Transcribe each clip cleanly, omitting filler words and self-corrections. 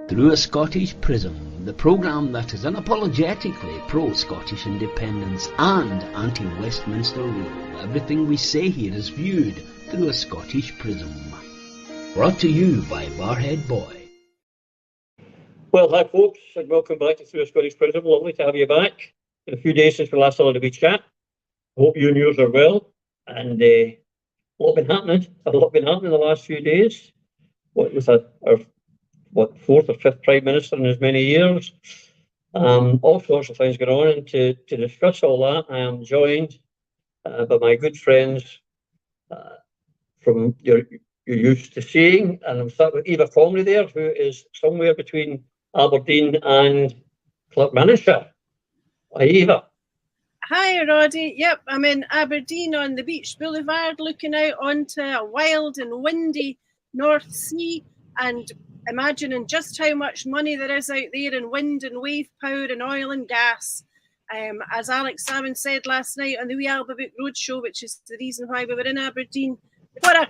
Through a Scottish Prism, the programme that is unapologetically pro-Scottish independence and anti-Westminster rule. Everything we say here is viewed through a Scottish Prism. Brought to you by Barhead Boy. Well, hi folks, and welcome back to Through a Scottish Prism. Lovely to have you back. In a few days since we last had a wee chat. Hope you and yours are well. And a lot been happening. A lot been happening in the last few days. What was our fourth or fifth Prime Minister in as many years? All sorts of things going on. And to discuss all that, I am joined by my good friends from you're used to seeing. And I'm starting with Eva Comrie there, who is somewhere between Aberdeen and Clackmannanshire. Hi, Eva. Hi, Roddy. Yep, I'm in Aberdeen on the Beach Boulevard, looking out onto a wild and windy North Sea and imagining just how much money there is out there in wind and wave power and oil and gas. As Alex Salmon said last night on the Wee Alba Book Roadshow, which is the reason why we were in Aberdeen, what a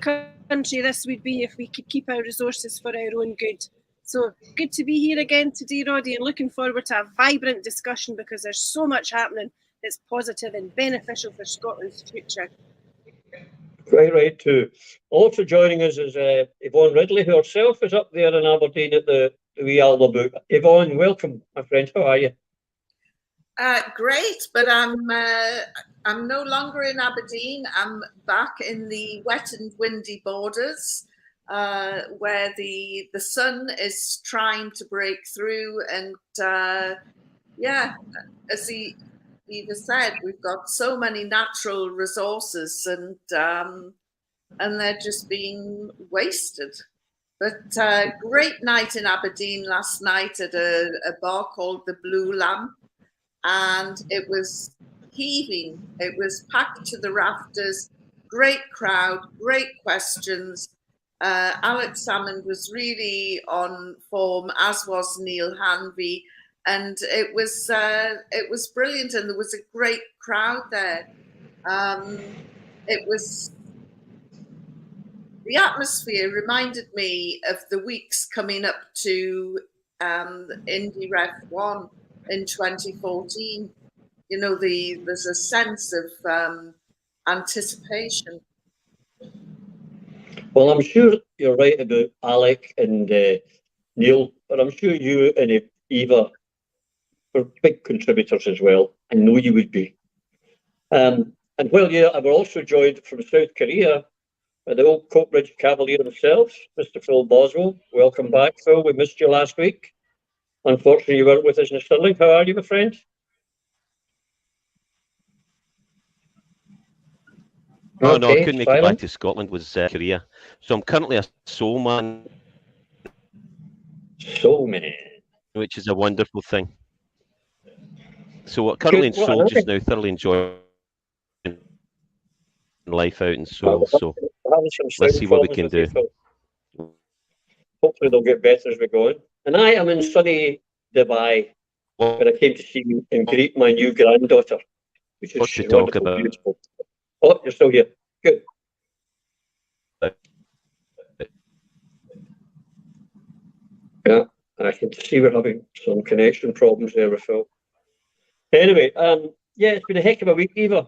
country this would be if we could keep our resources for our own good. So good to be here again today, Roddy, and looking forward to a vibrant discussion because there's so much happening that's positive and beneficial for Scotland's future. Quite right too. Also joining us is Yvonne Ridley, who herself is up there in Aberdeen at the Wee Alba Book. Yvonne, welcome, my friend. How are you? Great, but I'm no longer in Aberdeen. I'm back in the wet and windy borders, where the sun is trying to break through, and as Eva said, we've got so many natural resources, and they're just being wasted. But great night in Aberdeen last night at a bar called the Blue Lamp, and it was heaving. It was packed to the rafters. Great crowd, great questions. Alex Salmon was really on form, as was Neil Hanvey. And it was brilliant, and there was a great crowd there. The atmosphere reminded me of the weeks coming up to Indy Rev 1 in 2014. You know, there's a sense of anticipation. Well, I'm sure you're right about Alec and Neil, but I'm sure you and Eva were big contributors as well. I know you would be. And well, yeah, I were also joined from South Korea by the old Coatbridge Cavalier himself, Mr. Phil Boswell. Welcome back, Phil. We missed you last week. Unfortunately, you weren't with us in Stirling. How are you, my friend? Oh, okay, no, I couldn't make it back to Scotland, was Korea. So I'm currently a soul man. Soul man. Which is a wonderful thing. So we're currently in Seoul just now, thoroughly enjoying life out in Seoul. So let's see what we can do. Hopefully they'll get better as we go on. And I am in sunny Dubai, where I came to see you and greet my new granddaughter, which is to talk about. Beautiful. Oh, you're still here. Good. Yeah, I can see we're having some connection problems there with Phil. Anyway, yeah, it's been a heck of a week, Eva.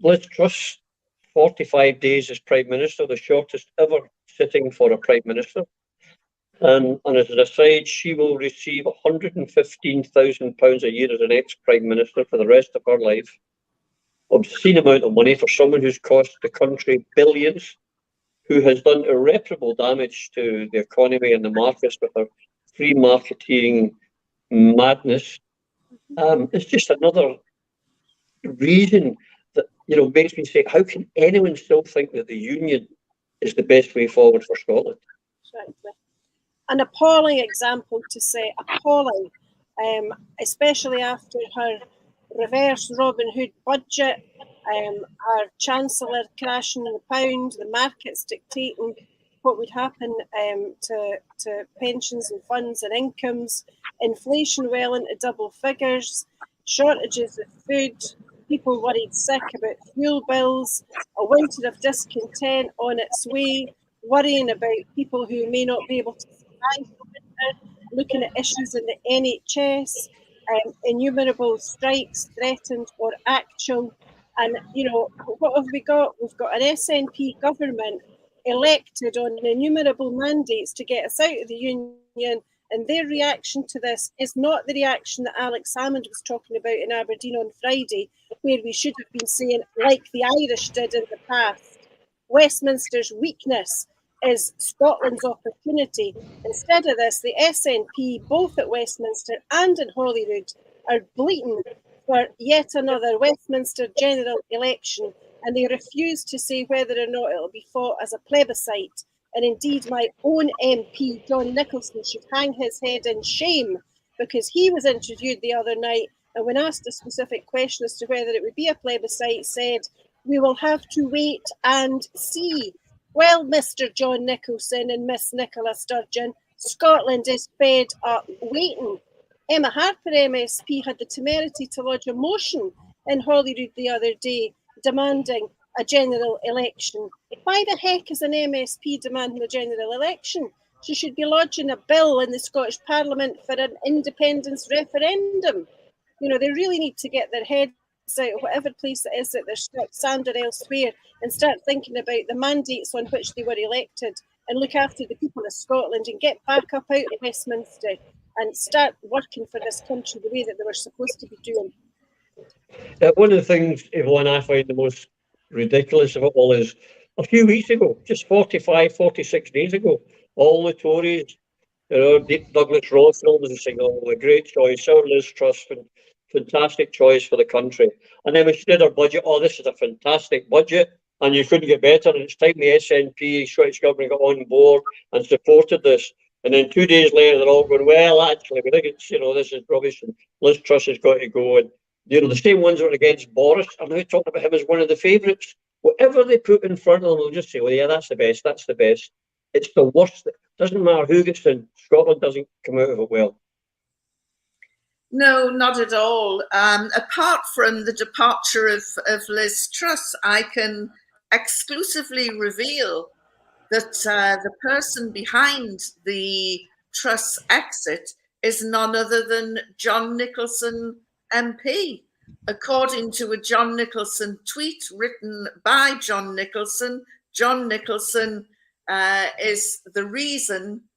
Liz Truss, 45 days as Prime Minister, the shortest ever sitting for a Prime Minister. And as an aside, she will receive £115,000 a year as an ex-Prime Minister for the rest of her life. Obscene amount of money for someone who's cost the country billions, who has done irreparable damage to the economy and the markets with her free marketing madness. It's just another reason that, you know, makes me say, how can anyone still think that the union is the best way forward for Scotland? Exactly. An appalling example, to say appalling, especially after her reverse Robin Hood budget, our Chancellor crashing the pound, the markets dictating what would happen to pensions and funds and incomes, inflation well into double figures, shortages of food, people worried sick about fuel bills, a winter of discontent on its way, worrying about people who may not be able to looking at issues in the NHS, innumerable strikes threatened or actual. And, you know, what have we got? We've got an SNP government elected on innumerable mandates to get us out of the union. And their reaction to this is not the reaction that Alex Salmond was talking about in Aberdeen on Friday, where we should have been saying, like the Irish did in the past, Westminster's weakness is Scotland's opportunity. Instead of this, the SNP, both at Westminster and in Holyrood, are bleating for yet another Westminster general election, and they refuse to say whether or not it'll be fought as a plebiscite. And indeed, my own MP, John Nicholson, should hang his head in shame, because he was interviewed the other night, and when asked a specific question as to whether it would be a plebiscite, said, "We will have to wait and see." Well, Mr. John Nicholson and Miss Nicola Sturgeon, Scotland is fed up waiting. Emma Harper MSP had the temerity to lodge a motion in Holyrood the other day demanding a general election. Why the heck is an MSP demanding a general election? She should be lodging a bill in the Scottish Parliament for an independence referendum. You know, they really need to get their heads out, whatever place it is that they're stuck, sand or elsewhere, and start thinking about the mandates on which they were elected and look after the people of Scotland and get back up out of Westminster and start working for this country the way that they were supposed to be doing. One of the things, Yvonne, I find the most ridiculous of it all is a few weeks ago, just 45, 46 days ago, all the Tories, you know, Douglas Ross and all was saying, "Oh, a great choice, our Liz Truss, fantastic choice for the country." And then we did our budget. "Oh, this is a fantastic budget, and you couldn't get better." And it's time the SNP, Scottish Government, got on board and supported this. And then 2 days later, they're all going, "Well, actually, we think it's, you know, this is rubbish, and Liz Truss has got to go." And, you know, the same ones that are against Boris are now talking about him as one of the favourites. Whatever they put in front of them, they'll just say, "Well, yeah, that's the best, that's the best." It's the worst. It doesn't matter who gets in. Scotland doesn't come out of it well. No, not at all. Apart from the departure of Liz Truss, I can exclusively reveal that the person behind the Truss exit is none other than John Nicholson MP. According to a John Nicholson tweet written by John Nicholson is the reason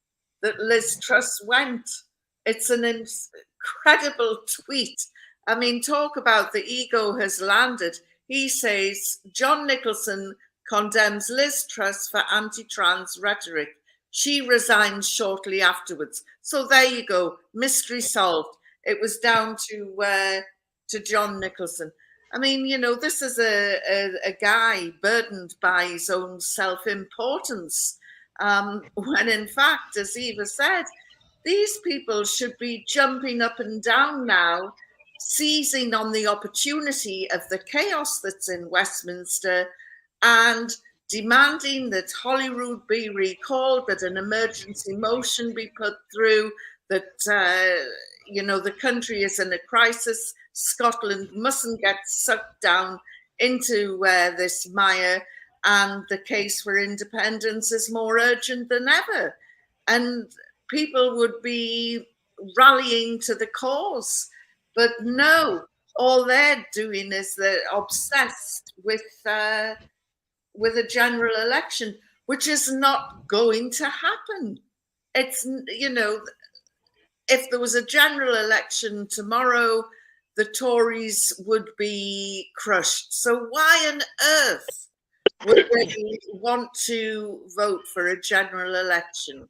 that Liz Truss went. It's an incredible tweet. I mean, talk about the ego has landed. He says, John Nicholson condemns Liz Truss for anti-trans rhetoric. She resigned shortly afterwards. So there you go, mystery solved. It was down to John Nicholson. I mean, you know, this is a guy burdened by his own self-importance, when in fact, as Eva said, these people should be jumping up and down now, seizing on the opportunity of the chaos that's in Westminster and demanding that Holyrood be recalled, that an emergency motion be put through, that, you know, the country is in a crisis. Scotland mustn't get sucked down into this mire, and the case for independence is more urgent than ever. And people would be rallying to the cause. But no, all they're doing is they're obsessed with a general election, which is not going to happen. It's, you know, if there was a general election tomorrow, the Tories would be crushed. So why on earth would they want to vote for a general election?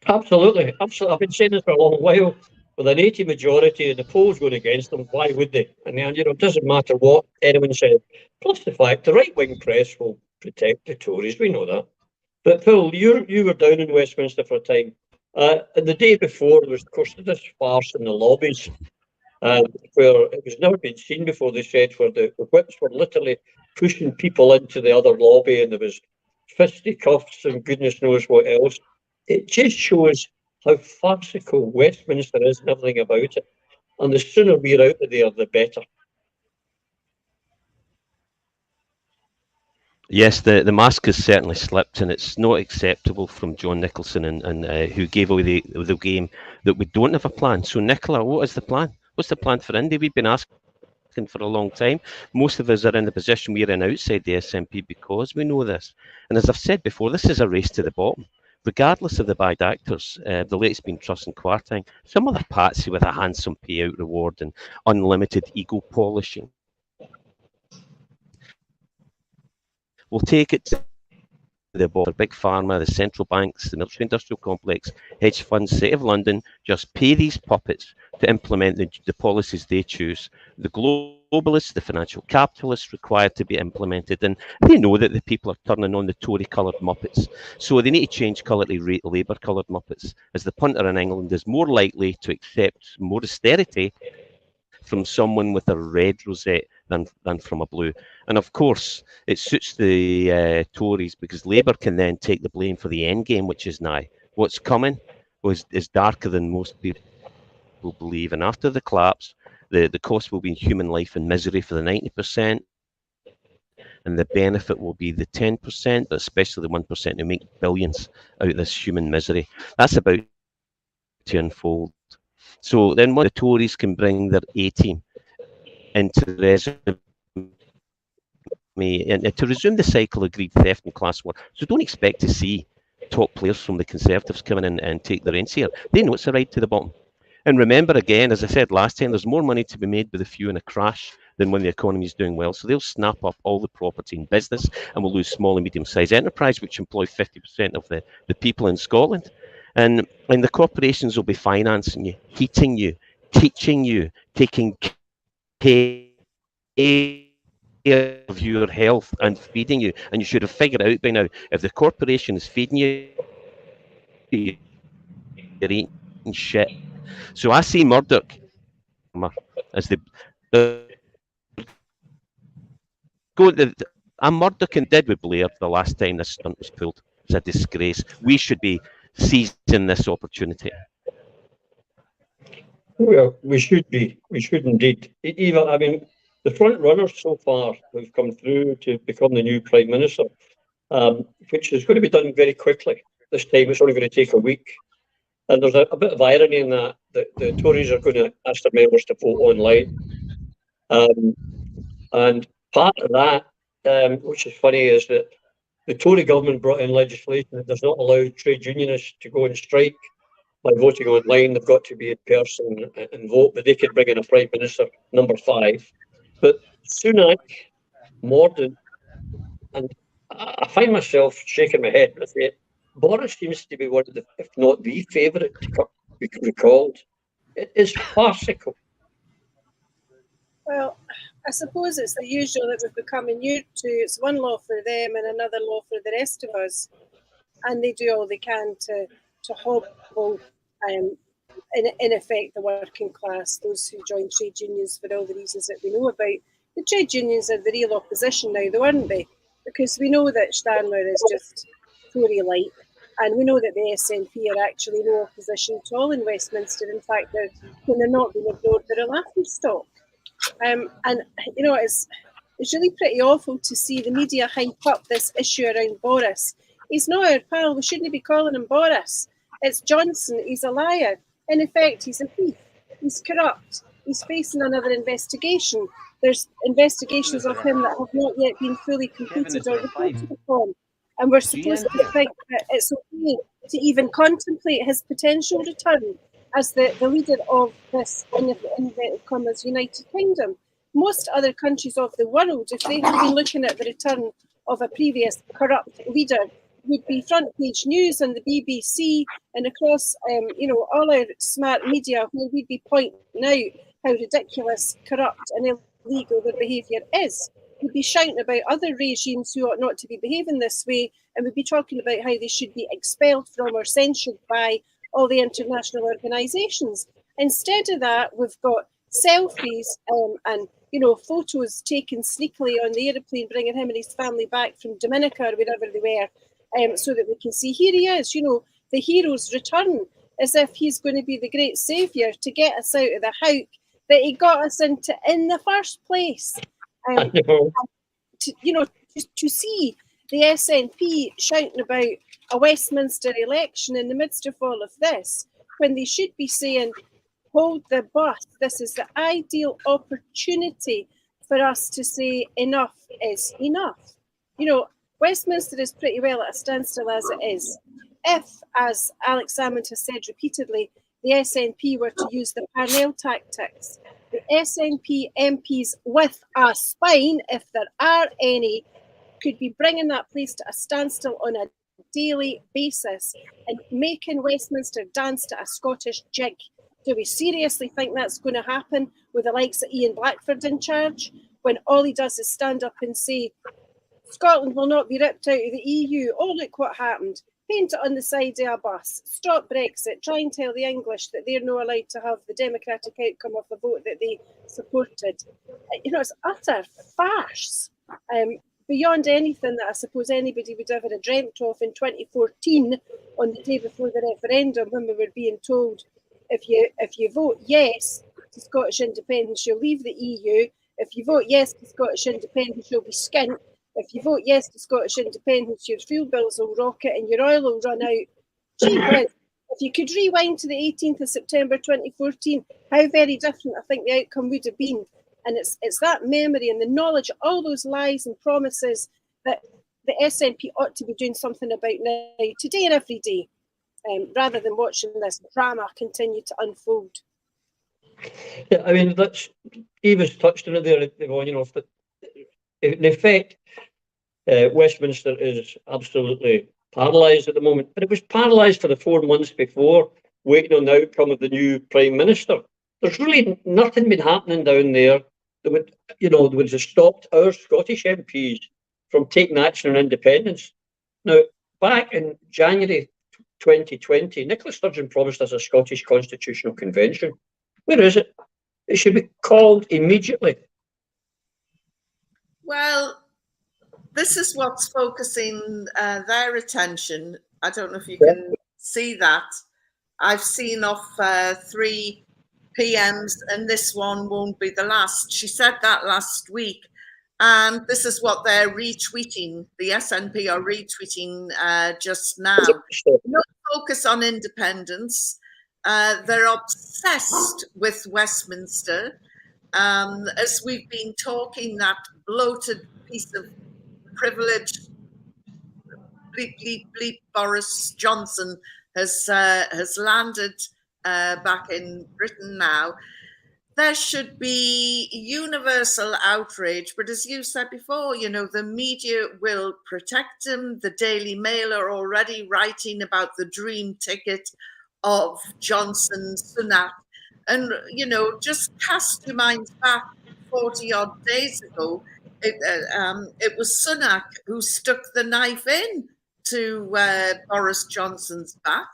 Absolutely, absolutely. I've been saying this for a long while. With an 80 majority and the polls going against them, why would they? And then, you know, it doesn't matter what anyone says. Plus the fact the right-wing press will protect the Tories. We know that. But Phil, you were down in Westminster for a time. And the day before, there was, of course, this farce in the lobbies, where it was never been seen before, they said, where the whips were literally pushing people into the other lobby, and there was fisticuffs and goodness knows what else. It just shows how farcical Westminster is and everything about it. And the sooner we're out of there, the better. Yes, the mask has certainly slipped, and it's not acceptable from John Nicholson and who gave away the game that we don't have a plan. So, Nicola, what is the plan? What's the plan for India? We've been asking for a long time. Most of us are in the position we're in outside the SNP because we know this. And as I've said before, this is a race to the bottom. Regardless of the bad actors, the latest being Truss and Kwarteng, some other patsy with a handsome payout reward and unlimited ego polishing will take it to the bottom. Big pharma, the central banks, the military industrial complex, hedge funds, City of London, just pay these puppets to implement the policies they choose. The globalists, the financial capitalists required to be implemented, and they know that the people are turning on the Tory-coloured muppets. So they need to change colour to Labour-coloured muppets, as the punter in England is more likely to accept more austerity from someone with a red rosette than from a blue. And of course, it suits the Tories because Labour can then take the blame for the end game, which is now. What's coming is darker than most people believe. And after the collapse, the cost will be human life and misery for the 90%. And the benefit will be the 10%, but especially the 1% who make billions out of this human misery. That's about to unfold. So then the Tories can bring their A-team into the resume and to resume the cycle of greed, theft and class war. So don't expect to see top players from the Conservatives coming in and take the reins here. They know it's a ride to the bottom. And remember again, as I said last time, there's more money to be made with a few in a crash than when the economy is doing well. So they'll snap up all the property in business and we'll lose small and medium-sized enterprise, which employ 50% of the people in Scotland. And the corporations will be financing you, heating you, teaching you, taking care of your health and feeding you. And you should have figured out by now, if the corporation is feeding you, you're eating shit. So I see Murdoch as I'm Murdoch and did with Blair the last time this stunt was pulled. It's a disgrace. We should be seizing this opportunity. Well, we should be. We should indeed. Eva, I mean, the front runners so far who've come through to become the new Prime Minister, which is going to be done very quickly. This time it's only going to take a week. And there's a bit of irony in that the Tories are going to ask their members to vote online. And part of that, which is funny, is that the Tory government brought in legislation that does not allow trade unionists to go and strike by voting online. They've got to be in person and vote, but they can bring in a Prime Minister, number 5. But Sunak, Morden, and I find myself shaking my head with it. Boris seems to be one of the, if not the favourite, to be recalled. It is farcical. Well, I suppose it's the usual that we've become inured to. It's one law for them and another law for the rest of us. And they do all they can to hobble, in effect, the working class, those who join trade unions for all the reasons that we know about. The trade unions are the real opposition now, though, aren't they? Because we know that Starmer is just Tory-like, and we know that the SNP are actually no opposition at all in Westminster. In fact, when they're not being ignored, they're a laughing stock. And, you know, it's really pretty awful to see the media hype up this issue around Boris. He's not our pal. We shouldn't be calling him Boris. It's Johnson. He's a liar. In effect, he's a thief. He's corrupt. He's facing another investigation. There's investigations of him that have not yet been fully completed or reported upon. And we're supposed to think that it's okay to even contemplate his potential return as the leader of this, in inverted commas, United Kingdom. Most other countries of the world, if they had been looking at the return of a previous corrupt leader, would be front page news on the BBC and across, all our smart media, where we'd be pointing out how ridiculous, corrupt and illegal their behaviour is. We'd be shouting about other regimes who ought not to be behaving this way, and we'd be talking about how they should be expelled from or censured by all the international organisations. Instead of that, we've got selfies and photos taken sneakily on the aeroplane, bringing him and his family back from Dominica or wherever they were, so that we can see here he is, the hero's return, as if he's going to be the great saviour to get us out of the howk that he got us into in the first place. To to see the SNP shouting about a Westminster election in the midst of all of this, when they should be saying, hold the bus, this is the ideal opportunity for us to say enough is enough. You know, Westminster is pretty well at a standstill as it is. If, as Alex Salmond has said repeatedly, the SNP were to use the Parnell tactics, the SNP MPs with a spine, if there are any, could be bringing that place to a standstill on a daily basis and making Westminster dance to a Scottish jig. Do we seriously think that's going to happen with the likes of Ian Blackford in charge, when all he does is stand up and say, Scotland will not be ripped out of the EU. Oh, look what happened. Paint it on the side of a bus. Stop Brexit. Try and tell the English that they're not allowed to have the democratic outcome of the vote that they supported. You know, it's utter farce. Beyond anything that I suppose anybody would ever have dreamt of in 2014 on the day before the referendum, when we were being told, if you vote yes to Scottish independence, you'll leave the EU. If you vote yes to Scottish independence, you'll be skint. If you vote yes to Scottish independence, your fuel bills will rocket and your oil will run out. Gee whiz, if you could rewind to the 18th of September 2014, how very different I think the outcome would have been. And it's that memory and the knowledge of all those lies and promises that the SNP ought to be doing something about now, today and every day, rather than watching this drama continue to unfold. Yeah, I mean, that's Eva's touched on it there, Yvonne, you know, in effect, Westminster is absolutely paralysed at the moment, but it was paralysed for the 4 months before, waiting on the outcome of the new Prime Minister. There's really nothing been happening down there that would have stopped our Scottish MPs from taking action on independence. Now, back in January 2020, Nicola Sturgeon promised us a Scottish Constitutional Convention. Where is it? It should be called immediately. Well, this is what's focusing their attention. I don't know if you can see that. I've seen off 3 PMs, and this one won't be the last. She said that last week. And this is what they're retweeting. The SNP are retweeting just now. No focus on independence. They're obsessed with Westminster. As we've been talking, that bloated piece of privilege, bleep, bleep, bleep, Boris Johnson has landed back in Britain now. There should be universal outrage, but as you said before, you know, the media will protect him. The Daily Mail are already writing about the dream ticket of Johnson, Sunak. And, you know, just cast your minds back 40 odd days ago. It was Sunak who stuck the knife in to Boris Johnson's back,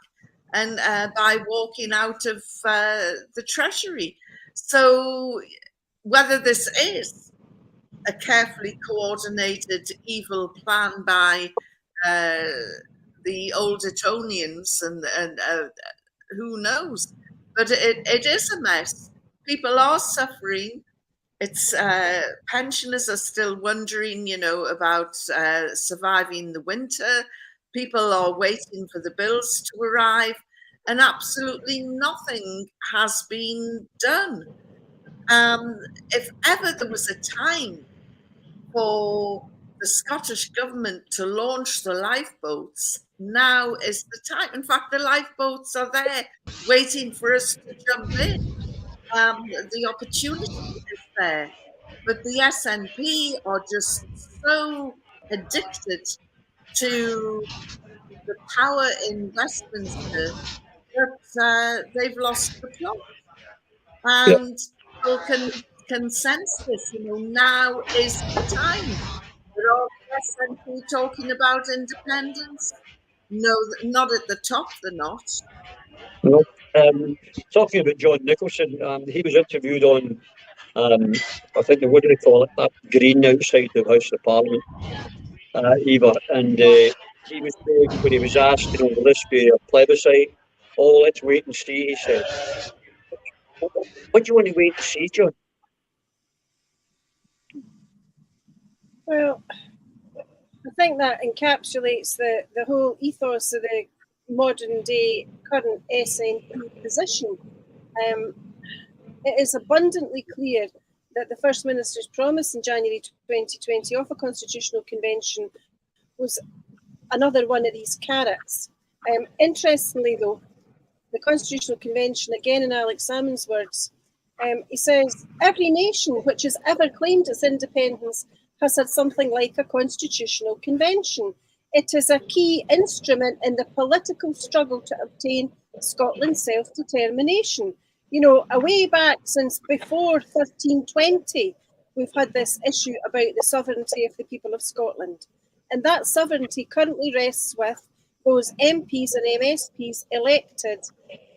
and by walking out of the Treasury. So whether this is a carefully coordinated evil plan by the old Etonians and who knows, but it is a mess. People are suffering. It's pensioners are still wondering, you know, about surviving the winter. People are waiting for the bills to arrive, and absolutely nothing has been done. If ever there was a time for the Scottish government to launch the lifeboats, now is the time. In fact, the lifeboats are there waiting for us to jump in. The opportunity is there, but the SNP are just so addicted to the power in Westminster that they've lost the plot. And people can sense this, you know, now is the time. But all the SNP talking about independence? No, not at the top, they're not. No. Talking about John Nicholson, he was interviewed on, I think, what do they call it, that green outside the House of Parliament, Eva, and he was saying, when he was asked, you know, will this be a plebiscite? Oh, let's wait and see, he said. What do you want to wait and see, John? Well, I think that encapsulates the whole ethos of the modern day current SNP position. It is abundantly clear that the First Minister's promise in January 2020 of a constitutional convention was another one of these carrots. Interestingly, though, the Constitutional Convention, again in Alex Salmond's words, he says, every nation which has ever claimed its independence has had something like a constitutional convention. It is a key instrument in the political struggle to obtain Scotland's self-determination. You know, away back since before 1320, we've had this issue about the sovereignty of the people of Scotland. And that sovereignty currently rests with those MPs and MSPs elected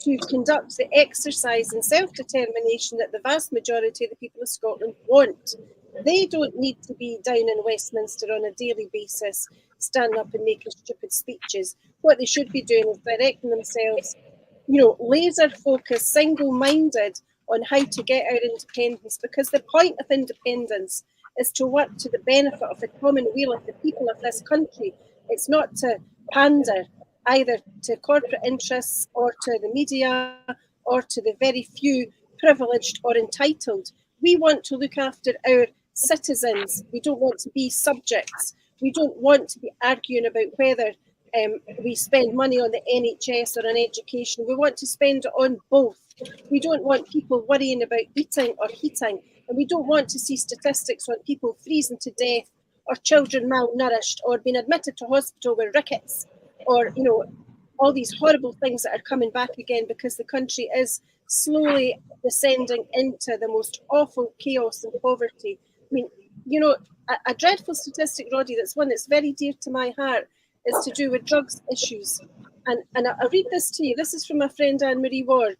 to conduct the exercise in self-determination that the vast majority of the people of Scotland want. They don't need to be down in Westminster on a daily basis, standing up and making stupid speeches. What they should be doing is directing themselves, you know, laser focused, single-minded on how to get our independence, because the point of independence is to work to the benefit of the common weal of the people of this country. It's not to pander either to corporate interests or to the media or to the very few privileged or entitled. We want to look after our citizens. We don't want to be subjects. We don't want to be arguing about whether we spend money on the NHS or on education. We want to spend it on both. We don't want people worrying about eating or heating, and we don't want to see statistics on people freezing to death or children malnourished or being admitted to hospital with rickets, or, you know, all these horrible things that are coming back again because the country is slowly descending into the most awful chaos and poverty. I mean, you know, a dreadful statistic, Roddy, that's one that's very dear to my heart, is to do with drugs issues. And I'll read this to you. This is from my friend Anne-Marie Ward.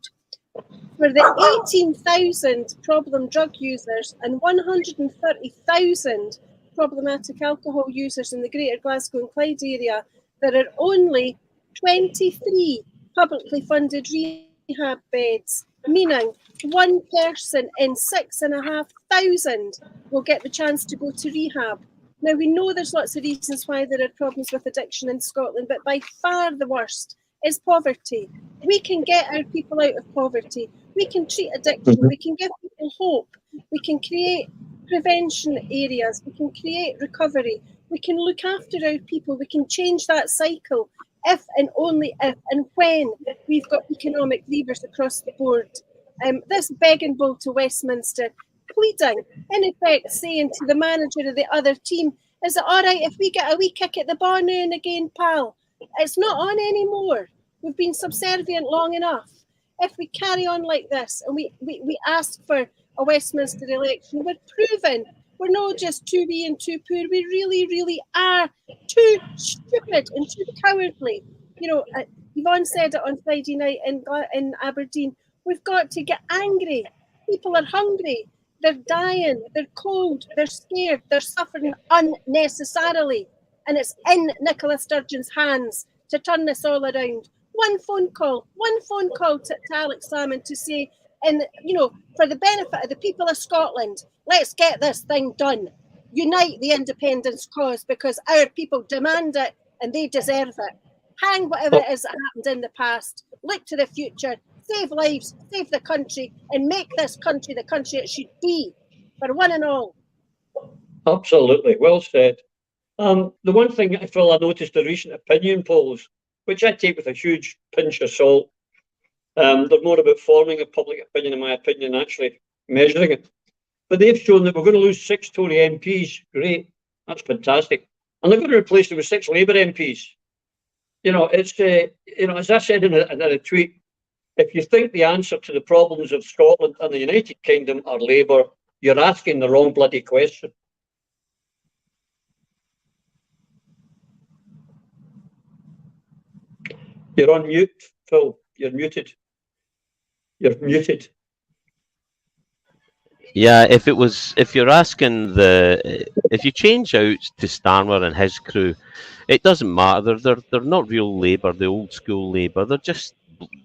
For the 18,000 problem drug users and 130,000 problematic alcohol users in the Greater Glasgow and Clyde area, there are only 23 publicly funded rehab beds, meaning one person in 6,500 will get the chance to go to rehab. Now, we know there's lots of reasons why there are problems with addiction in Scotland, but by far the worst is poverty. We can get our people out of poverty. We can treat addiction. We can give people hope. We can create prevention areas. We can create recovery. We can look after our people. We can change that cycle if and only if and when we've got economic levers across the board. This begging bowl to Westminster, pleading, in effect saying to the manager of the other team, is it all right if we get a wee kick at the bar now and again, pal? It's not on anymore. We've been subservient long enough. If we carry on like this and we ask for a Westminster election, we're proven we're not just too wee and too poor. We really, really are too stupid and too cowardly. You know, Yvonne said it on Friday night in Aberdeen. We've got to get angry. People are hungry. They're dying. They're cold. They're scared. They're suffering unnecessarily. And it's in Nicola Sturgeon's hands to turn this all around. One phone call to Alex Salmond to say, and you know, for the benefit of the people of Scotland, let's get this thing done. Unite the independence cause because our people demand it and they deserve it. Hang whatever it is that happened in the past. Look to the future. Save lives, save the country, and make this country the country it should be for one and all. Absolutely, well said. The one thing, Phil, I noticed the recent opinion polls, which I take with a huge pinch of salt. They're more about forming a public opinion, in my opinion, than actually measuring it. But they've shown that we're going to lose 6 Tory MPs. Great, that's fantastic. And they're going to replace them with 6 Labour MPs. You know, it's you know, as I said in a tweet, if you think the answer to the problems of Scotland and the United Kingdom are Labour, you're asking the wrong bloody question. You're on mute, Phil. You're muted. You're muted. Yeah, if you're asking if you change out to Starmer and his crew, it doesn't matter. They're not real Labour, the old school Labour.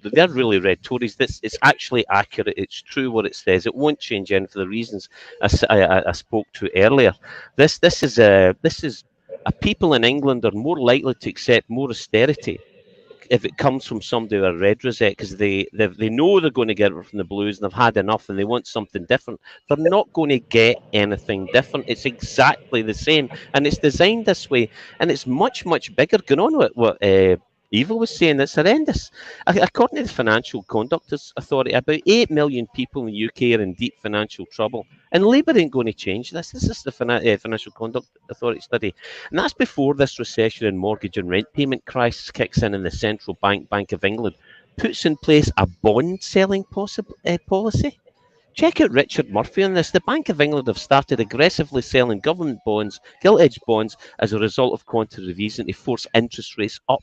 They're really red Tories. It's actually accurate. It's true what it says. It won't change any for the reasons I spoke to earlier. This is People in England are more likely to accept more austerity if it comes from somebody with a red rosette, because they know they're going to get it from the blues and they've had enough and they want something different. They're not going to get anything different. It's exactly the same, and it's designed this way, and it's much, much bigger. Going on with what Eva was saying, it's horrendous. According to the Financial Conduct Authority, about 8 million people in the UK are in deep financial trouble. And Labour ain't going to change this. This is the Financial Conduct Authority study. And that's before this recession and mortgage and rent payment crisis kicks in and the central bank, Bank of England, puts in place a bond selling policy. Check out Richard Murphy on this. The Bank of England have started aggressively selling government bonds, gilt-edged bonds, as a result of quantitative easing to force interest rates up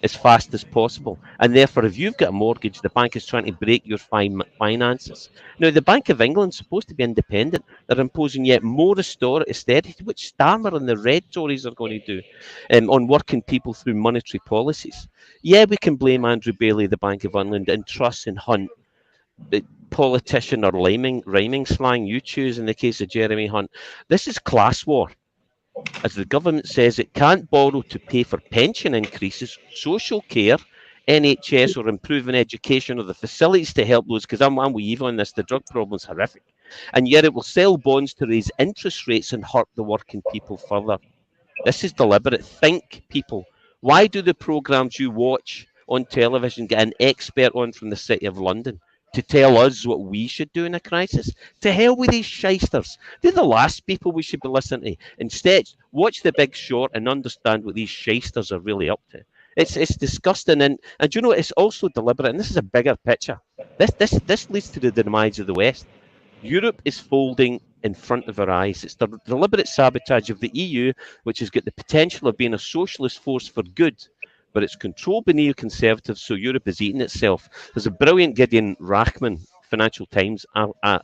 as fast as possible. And therefore, if you've got a mortgage, the bank is trying to break your finances. Now, the Bank of England is supposed to be independent. They're imposing yet more austerity, which Starmer and the Red Tories are going to do on working people through monetary policies. Yeah, we can blame Andrew Bailey, the Bank of England, and Truss and Hunt, politician or rhyming slang you choose in the case of Jeremy Hunt. This is class war. As the government says, it can't borrow to pay for pension increases, social care, NHS, or improving education or the facilities to help those, because I'm with Eva on this, the drug problem's horrific. And yet it will sell bonds to raise interest rates and hurt the working people further. This is deliberate. Think, people. Why do the programmes you watch on television get an expert on from the City of London to tell us what we should do in a crisis? To hell with these shysters. They're the last people we should be listening to. Instead, watch The Big Short and understand what these shysters are really up to. It's disgusting, and you know, it's also deliberate, and this is a bigger picture. This leads to the demise of the West. Europe is folding in front of our eyes. It's the deliberate sabotage of the EU, which has got the potential of being a socialist force for good, but it's controlled by neoconservatives, so Europe is eating itself. There's a brilliant Gideon Rachman Financial Times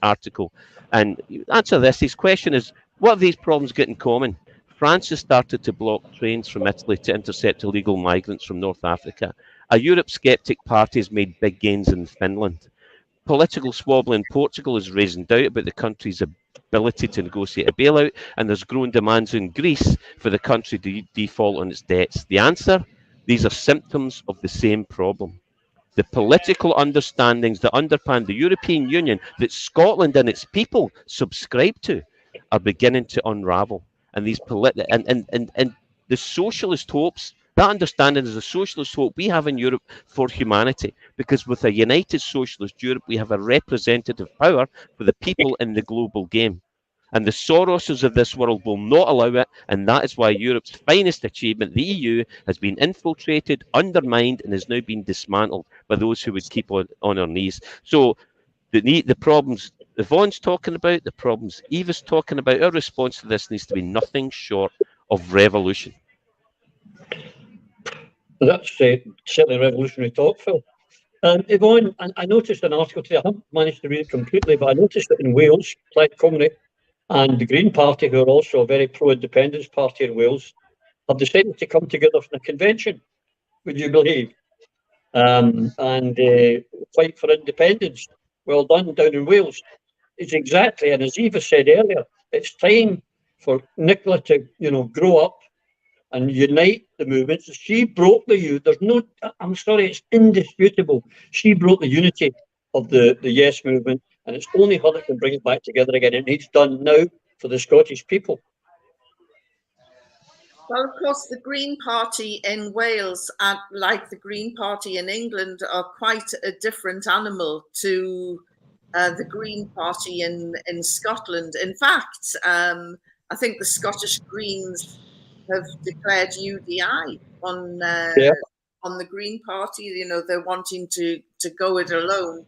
article, and answer this. His question is, what have these problems got in common? France has started to block trains from Italy to intercept illegal migrants from North Africa. A Europe-sceptic party has made big gains in Finland. Political squabble in Portugal is raising doubt about the country's ability to negotiate a bailout, and there's growing demands in Greece for the country to default on its debts. The answer? These are symptoms of the same problem. The political understandings that underpin the European Union that Scotland and its people subscribe to are beginning to unravel. And these and the socialist hopes, that understanding is a socialist hope we have in Europe for humanity, because with a united socialist Europe, we have a representative power for the people in the global game. And the Soroses of this world will not allow it, and that is why Europe's finest achievement, the EU, has been infiltrated, undermined, and has now been dismantled by those who would keep on our knees. So the problems Yvonne's talking about, the problems Eva's talking about, our response to this needs to be nothing short of revolution. That's certainly revolutionary talk, Phil. Yvonne, I noticed an article today, I haven't managed to read it completely, but I noticed that in Wales, Plaid Cymru and the Green Party, who are also a very pro-independence party in Wales, have decided to come together for a convention, would you believe? And fight for independence. Well done down in Wales. It's exactly, and as Eva said earlier, it's time for Nicola to, grow up and unite the movements. She broke I'm sorry, it's indisputable. She broke the unity of the Yes movement, and it's only her that can bring it back together again. It needs done now for the Scottish people. Well, of course, the Green Party in Wales, like the Green Party in England, are quite a different animal to the Green Party in Scotland. In fact, I think the Scottish Greens have declared UDI on the Green Party. They're wanting to go it alone.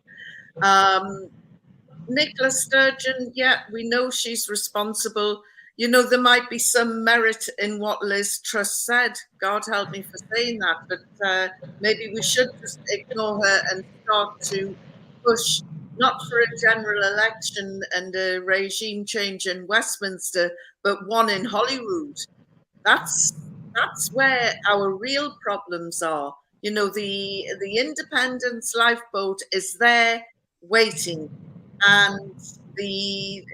Nicola Sturgeon, we know she's responsible. There might be some merit in what Liz Truss said. God help me for saying that, but maybe we should just ignore her and start to push not for a general election and a regime change in Westminster, but one in Holyrood. That's where our real problems are. The independence lifeboat is there waiting, and the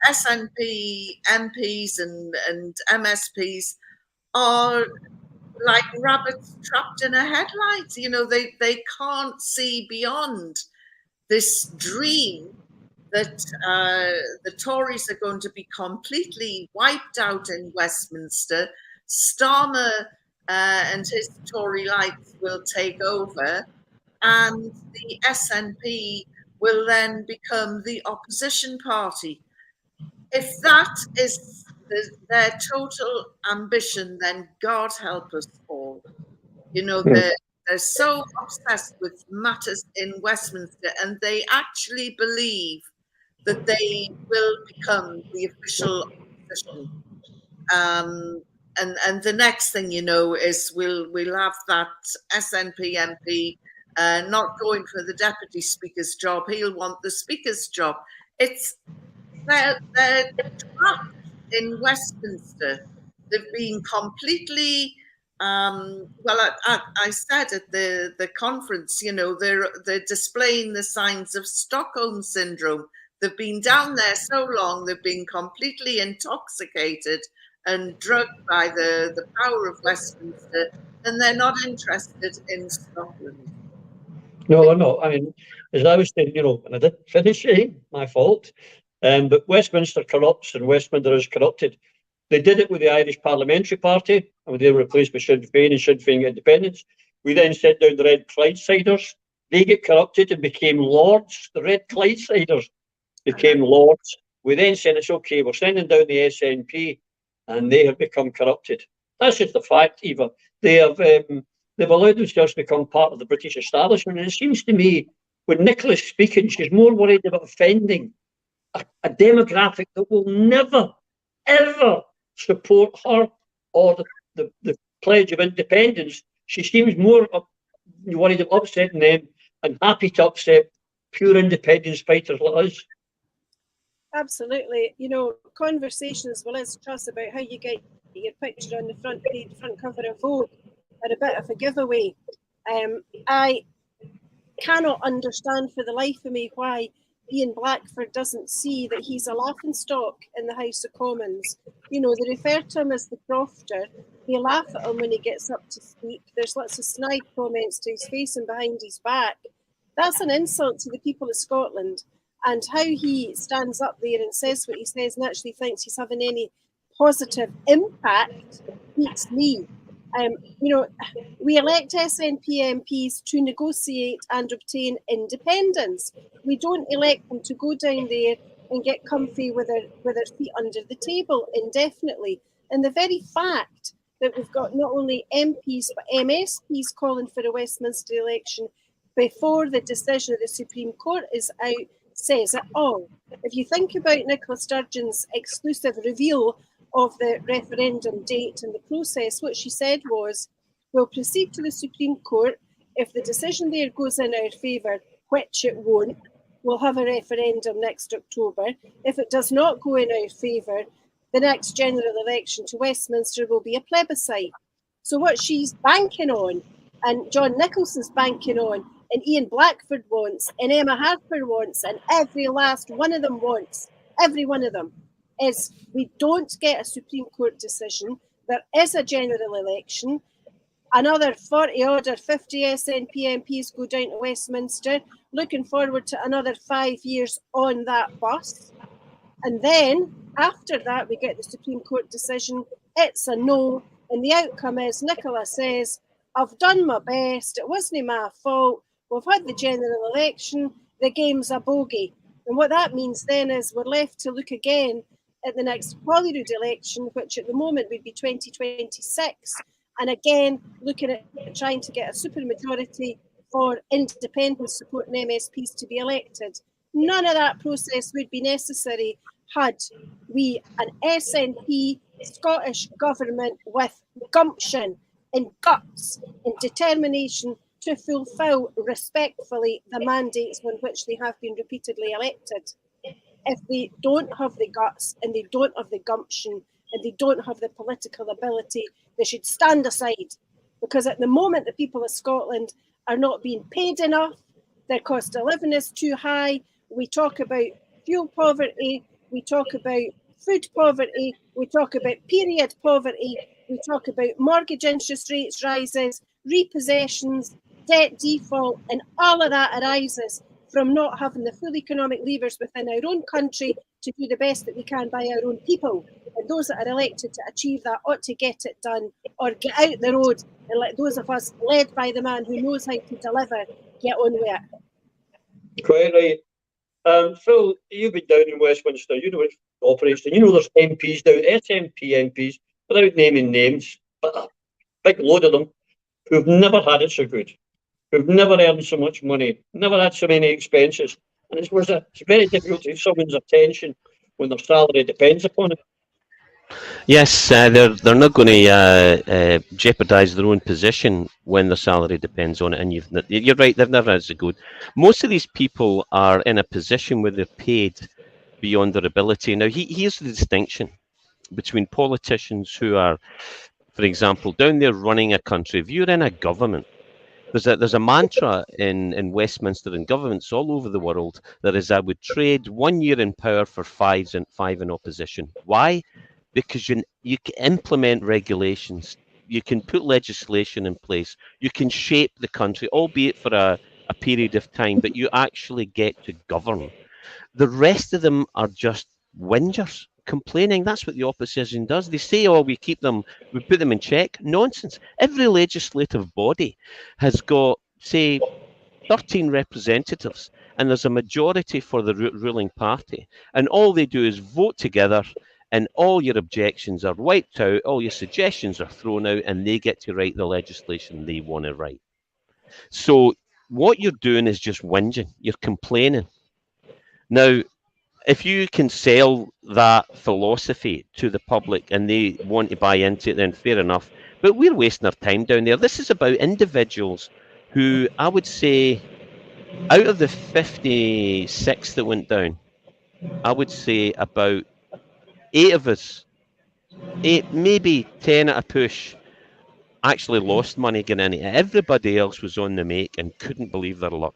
SNP MPs and MSPs are like rabbits trapped in a headlight. You know, they can't see beyond this dream that the Tories are going to be completely wiped out in Westminster. Starmer and his Tory lights will take over, and the SNP will then become the opposition party. If that is their total ambition, then God help us all. You know, they're so obsessed with matters in Westminster, and they actually believe that they will become the official opposition. And the next thing you know is we'll have that SNP MP not going for the deputy speaker's job. He'll want the speaker's job. They're trapped in Westminster. They've been completely I said at the conference, you know, they're displaying the signs of Stockholm syndrome. They've been down there so long, they've been completely intoxicated and drugged by the power of Westminster, and they're not interested in Scotland. No, they're not. I mean, as I was saying, you know, and I didn't finish it, my fault. But Westminster corrupts and Westminster is corrupted. They did it with the Irish Parliamentary Party, and they were replaced by Sinn Féin and Sinn Féin Independence. We then sent down the Red Clydesiders. They get corrupted and became lords. The Red Clydesiders became lords. We then said, it's okay, we're sending down the SNP, and they have become corrupted. That's just the fact, Eva. They've allowed themselves to become part of the British establishment. And it seems to me, when Nicola's speaking, she's more worried about offending a demographic that will never, ever support her or the Pledge of Independence. She seems more worried about upsetting them and happy to upset pure independence fighters like us. Absolutely. You know, conversations with Liz Truss about how you get your picture on the front page, front cover of Vogue are a bit of a giveaway. I cannot understand for the life of me why Ian Blackford doesn't see that he's a laughingstock in the House of Commons. You know, they refer to him as the crofter. They laugh at him when he gets up to speak. There's lots of snide comments to his face and behind his back. That's an insult to the people of Scotland. And how he stands up there and says what he says and actually thinks he's having any positive impact beats me. You know, we elect SNP MPs to negotiate and obtain independence. We don't elect them to go down there and get comfy with their feet under the table indefinitely. And the very fact that we've got not only MPs but MSPs calling for a Westminster election before the decision of the Supreme Court is out says it all. If you think about Nicola Sturgeon's exclusive reveal of the referendum date and the process, what she said was, we'll proceed to the Supreme Court. If the decision there goes in our favour, which it won't, we'll have a referendum next October. If it does not go in our favour, the next general election to Westminster will be a plebiscite. So what she's banking on, and John Nicholson's banking on, and Ian Blackford wants, and Emma Harper wants, and every last one of them wants, every one of them, is we don't get a Supreme Court decision. There is a general election. Another 40 odd or 50 SNP MPs go down to Westminster, looking forward to another 5 years on that bus. And then after that, we get the Supreme Court decision. It's a no. And the outcome is Nicola says, I've done my best. It wasn't my fault. We've had the general election. The game's a bogey. And what that means then is we're left to look again at the next Holyrood election, which at the moment would be 2026. And again, looking at trying to get a supermajority for independence supporting MSPs to be elected. None of that process would be necessary had we an SNP Scottish government with gumption and guts and determination to fulfil respectfully the mandates on which they have been repeatedly elected. If they don't have the guts and they don't have the gumption and they don't have the political ability, they should stand aside. Because at the moment, the people of Scotland are not being paid enough. Their cost of living is too high. We talk about fuel poverty. We talk about food poverty. We talk about period poverty. We talk about mortgage interest rates rises, repossessions, debt default, and all of that arises from not having the full economic levers within our own country to do the best that we can by our own people. And those that are elected to achieve that ought to get it done, or get out the road and let those of us led by the man who knows how to deliver get on with it. Quite right. Phil, you've been down in Westminster, you know it operates, and you know there's MPs down, SNP MPs, without naming names, but a big load of them who've never had it so good, who've never earned so much money, never had so many expenses. And it's very difficult to get someone's attention when their salary depends upon it. Yes, they're not going to jeopardise their own position when their salary depends on it. And you're right, they've never had so good. Most of these people are in a position where they're paid beyond their ability. Now, here's the distinction between politicians who are, for example, down there running a country. If you're in a government, there's a mantra in Westminster and governments all over the world that is, I would trade 1 year in power for five in opposition. Why? Because you can implement regulations, you can put legislation in place, you can shape the country, albeit for a period of time, but you actually get to govern. The rest of them are just whingers, complaining. That's what the opposition does. They say, oh, we put them in check. Nonsense. Every legislative body has got, say, 13 representatives, and there's a majority for the ruling party. And all they do is vote together, and all your objections are wiped out, all your suggestions are thrown out, and they get to write the legislation they want to write. So what you're doing is just whinging. You're complaining. Now, if you can sell that philosophy to the public and they want to buy into it, then fair enough. But we're wasting our time down there. This is about individuals who, I would say, out of the 56 that went down, I would say about 8 of us, 8, maybe 10 at a push, actually lost money getting in it. Everybody else was on the make and couldn't believe their luck.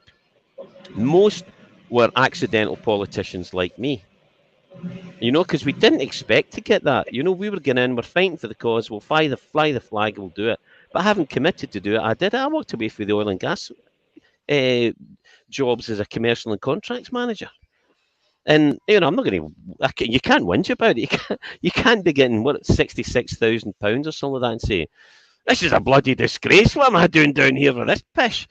Most were accidental politicians like me. You know, because we didn't expect to get that. You know, we were getting in, we're fighting for the cause, we'll fly the flag, we'll do it. But I haven't committed to do it. I did it. I walked away from the oil and gas jobs as a commercial and contracts manager. And, you know, I'm not going to, you can't whinge about it. You can't be getting, what, £66,000 or something like that and say, this is a bloody disgrace. What am I doing down here with this pish?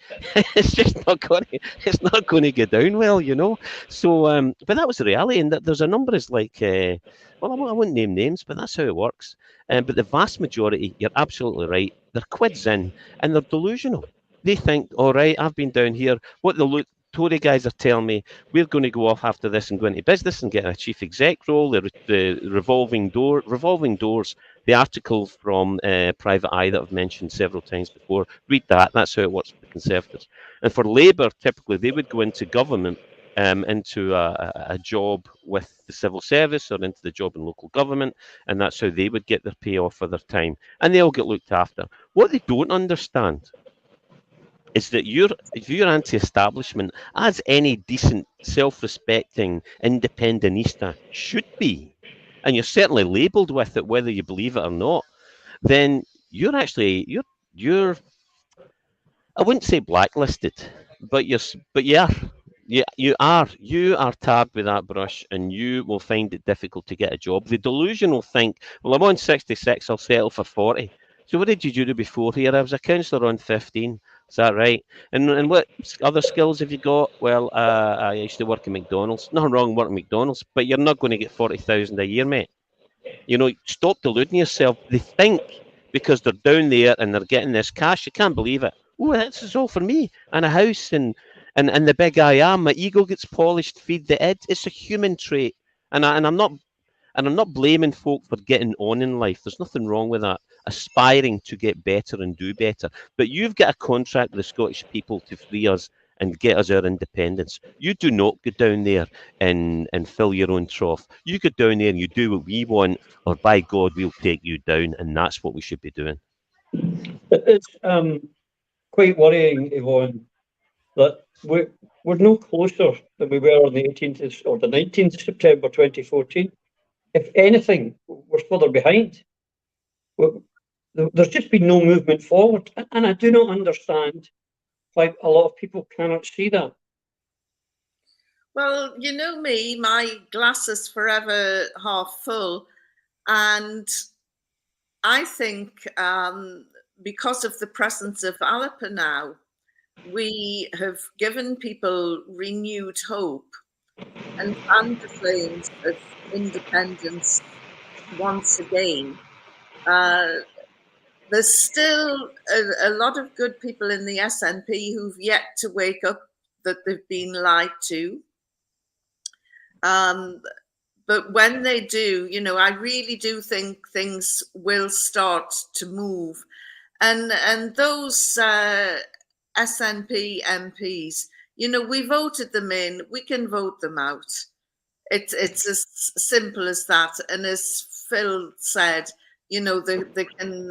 It's just not going to go down well, you know. So, but that was the reality, and that there's a number is like, well, I won't name names, but that's how it works. But the vast majority, you're absolutely right. They're quids in, and they're delusional. They think, all right, I've been down here. What the Tory guys are telling me, we're going to go off after this and go into business and get a chief exec role. The revolving doors. The article from Private Eye that I've mentioned several times before, read that. That's how it works for the Conservatives. And for Labour, typically, they would go into government, into a job with the civil service or into the job in local government, and that's how they would get their payoff for their time. And they all get looked after. What they don't understand is that if you're anti-establishment, as any decent, self-respecting independentista should be, and you're certainly labelled with it, whether you believe it or not, then you're I wouldn't say blacklisted, but you are tagged with that brush, and you will find it difficult to get a job. The delusion will think, well, I'm on 66, I'll settle for 40. So what did you do before here? I was a councillor on 15. Is that right? And what other skills have you got? Well, I used to work at McDonald's. Nothing wrong working at McDonald's, but you're not going to get 40,000 a year, mate. You know, stop deluding yourself. They think because they're down there and they're getting this cash, you can't believe it. Oh, this is all for me and a house and the big I am. My ego gets polished. Feed the id. It's a human trait, and I'm not blaming folk for getting on in life. There's nothing wrong with that. Aspiring to get better and do better. But you've got a contract with the Scottish people to free us and get us our independence. You do not go down there and fill your own trough. You go down there and you do what we want, or by God, we'll take you down, and that's what we should be doing. It's quite worrying, Yvonne, that we're no closer than we were on the 18th or the 19th of September 2014. If anything, we're further behind. there's just been no movement forward. And I do not understand why a lot of people cannot see that. Well, you know me, my glass is forever half full. And I think because of the presence of Alapa now, we have given people renewed hope and fanned the flames of independence once again. There's still a lot of good people in the SNP who've yet to wake up that they've been lied to. But when they do, you know, I really do think things will start to move. And those SNP MPs, you know, we voted them in, we can vote them out. It's as simple as that. And as Phil said, you know, they can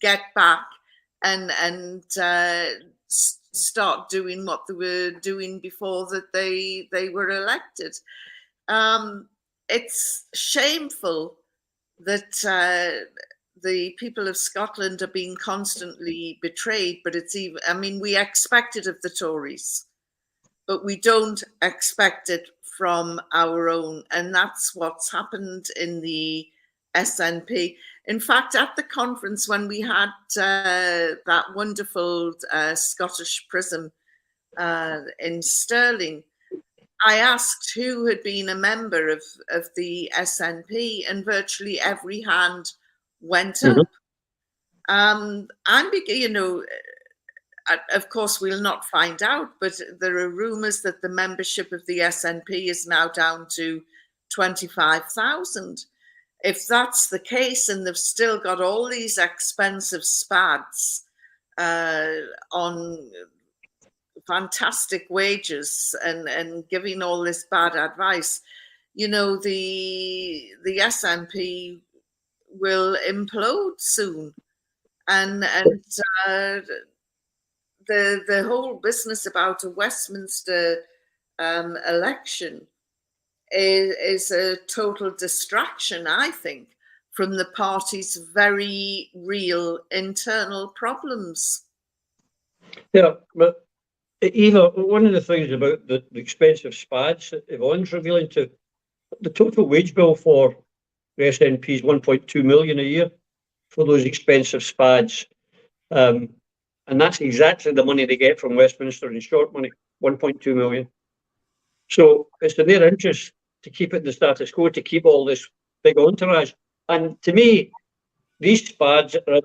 get back and start doing what they were doing before that they were elected. It's shameful that the people of Scotland are being constantly betrayed, but it's even, I mean, we expect it of the Tories, but we don't expect it from our own. And that's what's happened in the SNP. In fact, at the conference, when we had that wonderful Scottish Prism in Stirling, I asked who had been a member of the SNP, and virtually every hand went up. I'm, you know, of course we'll not find out, but there are rumours that the membership of the SNP is now down to 25,000. If that's the case, and they've still got all these expensive spads on fantastic wages and giving all this bad advice, you know, the SNP will implode soon. And the whole business about a Westminster election is a total distraction, I think, from the party's very real internal problems. Yeah, but Eva, one of the things about the expensive spads that Yvonne's revealing to, the total wage bill for the SNP is 1.2 million a year for those expensive spads. And that's exactly the money they get from Westminster in short money, 1.2 million. So it's in their interest to keep it the status quo, to keep all this big entourage. And to me, these spads are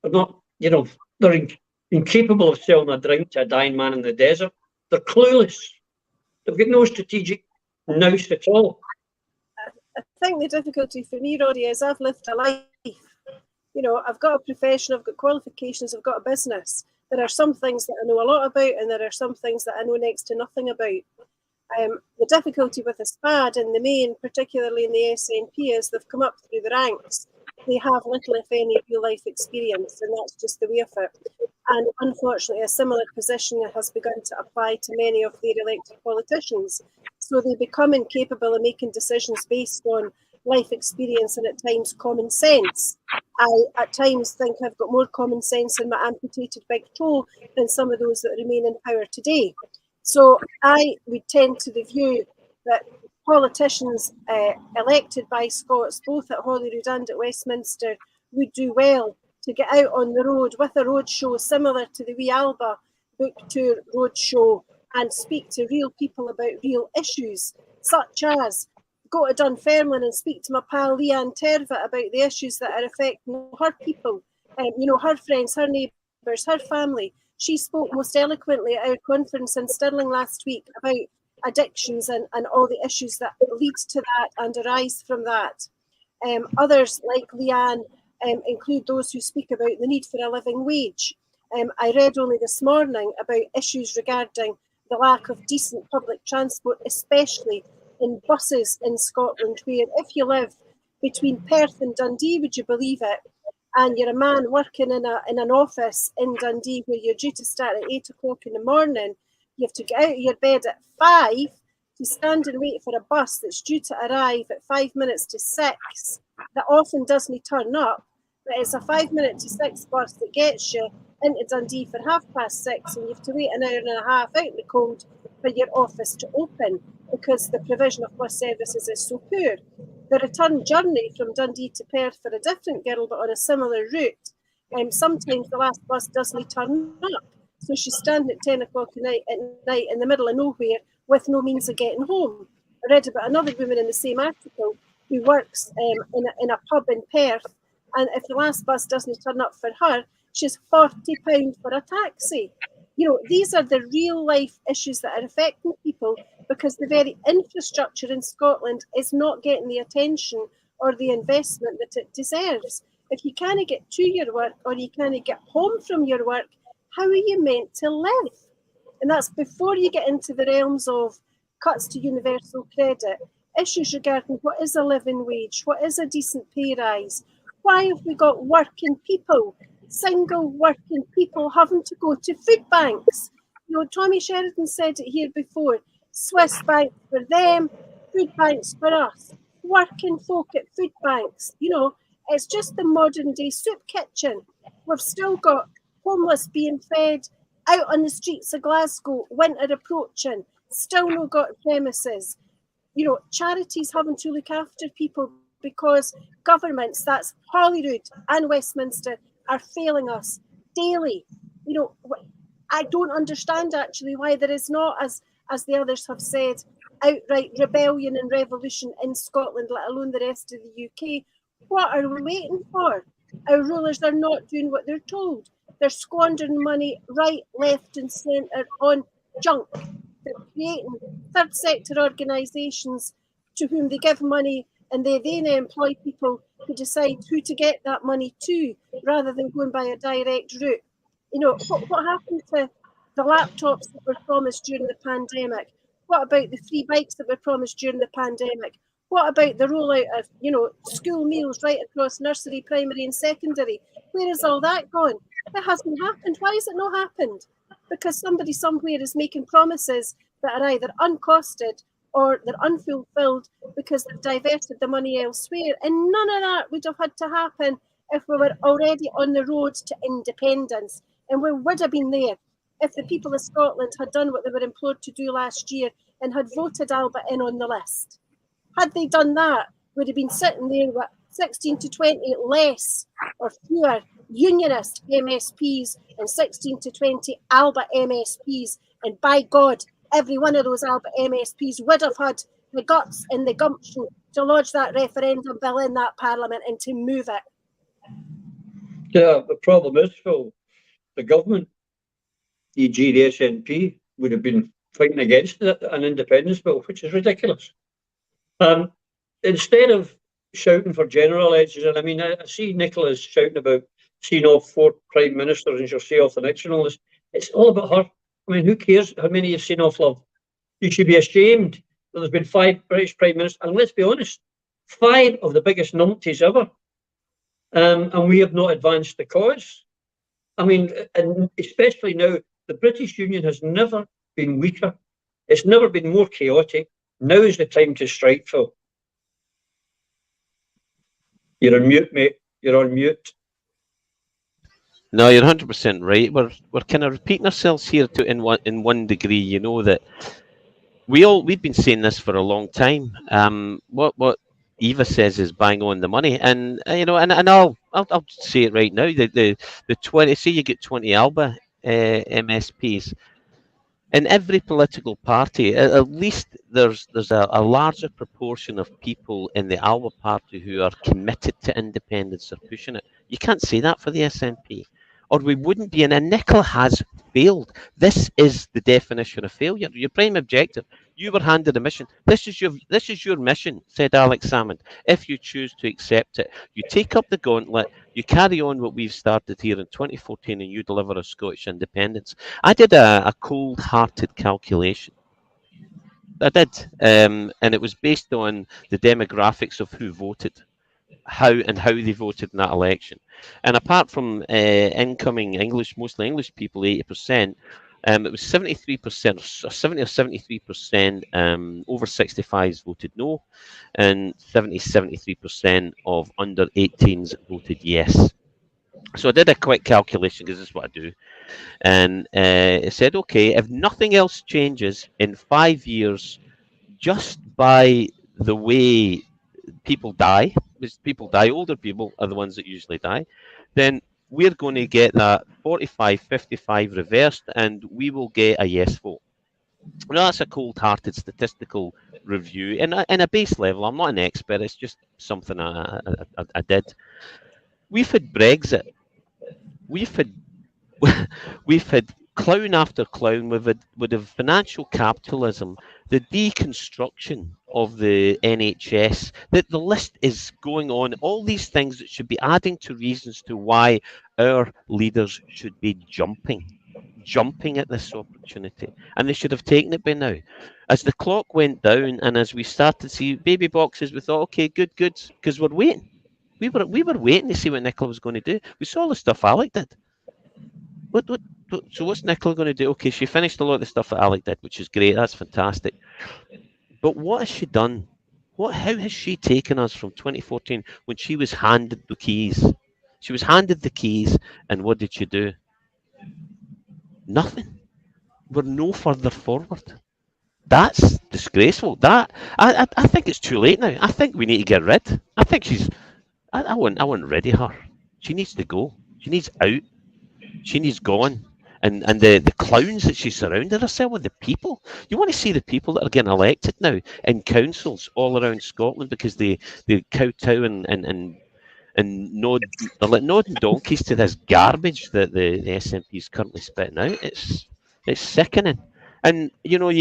not, you know, they're incapable of selling a drink to a dying man in the desert. They're clueless. They've got no strategic nous at all. I think the difficulty for me, Roddy, is I've lived a life. You know, I've got a profession, I've got qualifications, I've got a business. There are some things that I know a lot about, and there are some things that I know next to nothing about. The difficulty with a SPAD in the main, particularly in the SNP, is they've come up through the ranks. They have little, if any, real life experience, and that's just the way of it. And unfortunately, a similar position has begun to apply to many of their elected politicians. So they become incapable of making decisions based on life experience and at times common sense. I at times think I've got more common sense in my amputated big toe than some of those that remain in power today. So I would tend to the view that politicians elected by Scots, both at Holyrood and at Westminster, would do well to get out on the road with a road show similar to the wee Alba book tour road show and speak to real people about real issues, such as go to Dunfermline and speak to my pal Leanne Tervat about the issues that are affecting her people, you know, her friends, her neighbours, her family. She spoke most eloquently at our conference in Stirling last week about addictions and all the issues that lead to that and arise from that. Others, like Leanne, include those who speak about the need for a living wage. I read only this morning about issues regarding the lack of decent public transport, especially in buses in Scotland, where if you live between Perth and Dundee, would you believe it, and you're a man working in an office in Dundee where you're due to start at 8 o'clock in the morning, you have to get out of your bed at 5 to stand and wait for a bus that's due to arrive at 5 minutes to 6, that often doesn't turn up. but it's a 5 minute to 6 bus that gets you into Dundee for 6:30, and you have to wait an hour and a half out in the cold for your office to open because the provision of bus services is so poor. The return journey from Dundee to Perth for a different girl but on a similar route, sometimes the last bus doesn't turn up. So she's standing at 10 o'clock at night in the middle of nowhere with no means of getting home. I read about another woman in the same article who works in a pub in Perth, and if the last bus doesn't turn up for her, she's £40 for a taxi. You know, these are the real life issues that are affecting people because the very infrastructure in Scotland is not getting the attention or the investment that it deserves. If you can't get to your work or you can't get home from your work, how are you meant to live? And that's before you get into the realms of cuts to universal credit, issues regarding what is a living wage, what is a decent pay rise, why have we got working people, single working people having to go to food banks? You know, Tommy Sheridan said it here before, Swiss banks for them, food banks for us, working folk at food banks. You know, it's just the modern day soup kitchen. We've still got homeless being fed out on the streets of Glasgow, winter approaching, still no got premises. You know, charities having to look after people because governments, that's Holyrood and Westminster, are failing us daily. You know, I don't understand actually why there is not, as the others have said, outright rebellion and revolution in Scotland, let alone the rest of the UK. What are we waiting for? Our rulers are not doing what they're told. They're squandering money right, left and centre on junk. They're creating third sector organisations to whom they give money and they then employ people who decide who to get that money to rather than going by a direct route. You know, what happened to the laptops that were promised during the pandemic? What about the free bikes that were promised during the pandemic? What about the rollout of, you know, school meals right across nursery, primary and secondary? Where is all that gone? It hasn't happened. Why has it not happened? Because somebody somewhere is making promises that are either uncosted or they're unfulfilled because they've diverted the money elsewhere. And none of that would have had to happen if we were already on the road to independence. And we would have been there if the people of Scotland had done what they were implored to do last year and had voted Alba in on the list. Had they done that, we'd have been sitting there with 16 to 20 less or fewer unionist MSPs and 16 to 20 Alba MSPs. And by God, every one of those Alba MSPs would have had the guts and the gumption to lodge that referendum bill in that parliament and to move it. Yeah, the problem is, Phil, the government, e.g. the SNP, would have been fighting against an independence bill, which is ridiculous. Instead of shouting for general elections, and I mean, I see Nicola's shouting about seeing off 4 prime ministers and she'll see off the next and all this. It's all about her. I mean, who cares how many you've seen off, love? You should be ashamed that there's been 5 British prime ministers, and let's be honest, 5 of the biggest numpties ever. And we have not advanced the cause. I mean, and especially now, the British Union has never been weaker. It's never been more chaotic. Now is the time to strike, Phil. You're on mute, mate. You're on mute. No, you're 100% right. We're kind of repeating ourselves here in one degree. You know that we've been saying this for a long time. What Eva says is bang on the money, and you know, and I'll say it right now. The 20, say you get 20 Alba MSPs. In every political party, at least there's a larger proportion of people in the Alba party who are committed to independence or pushing it. You can't say that for the SNP, or we wouldn't be. And Nicola has failed. This is the definition of failure. Your prime objective. You were handed a mission. This is your mission, said Alex Salmond. If you choose to accept it, you take up the gauntlet. You carry on what we've started here in 2014, and you deliver a Scottish independence. I did a cold-hearted calculation. I did, and it was based on the demographics of who voted, how they voted in that election. And apart from incoming English, mostly English people, 80%, It was 73%, 70 or 73% over 65s voted no, and 73% of under 18s voted yes. So I did a quick calculation because this is what I do, and it said, okay, if nothing else changes in 5 years, just by the way people die, because people die, older people are the ones that usually die, then we're going to get that 45-55 reversed, and we will get a yes vote. Now, that's a cold-hearted statistical review, and in a base level, I'm not an expert, it's just something I did. We've had Brexit. We've had we've had clown after clown with the financial capitalism, the deconstruction of the NHS, that the list is going on. All these things that should be adding to reasons to why our leaders should be jumping at this opportunity, and they should have taken it by now. As the clock went down and as we started to see baby boxes, we thought, okay, good, because we're waiting. We were waiting to see what Nicola was going to do. We saw the stuff Alec did. So what's Nicola going to do? Okay, she finished a lot of the stuff that Alec did, which is great. That's fantastic. But what has she done? How has she taken us from 2014 when she was handed the keys? She was handed the keys, and what did she do? Nothing. We're no further forward. That's disgraceful. I think it's too late now. I think we need to get rid. I think she's. I want rid of her. She needs to go. She needs out. She needs gone. And the clowns that she surrounded herself with, the people. You want to see the people that are getting elected now in councils all around Scotland because they kowtow and nod, they're like nodding donkeys to this garbage that the SNP is currently spitting out. It's sickening. And you know,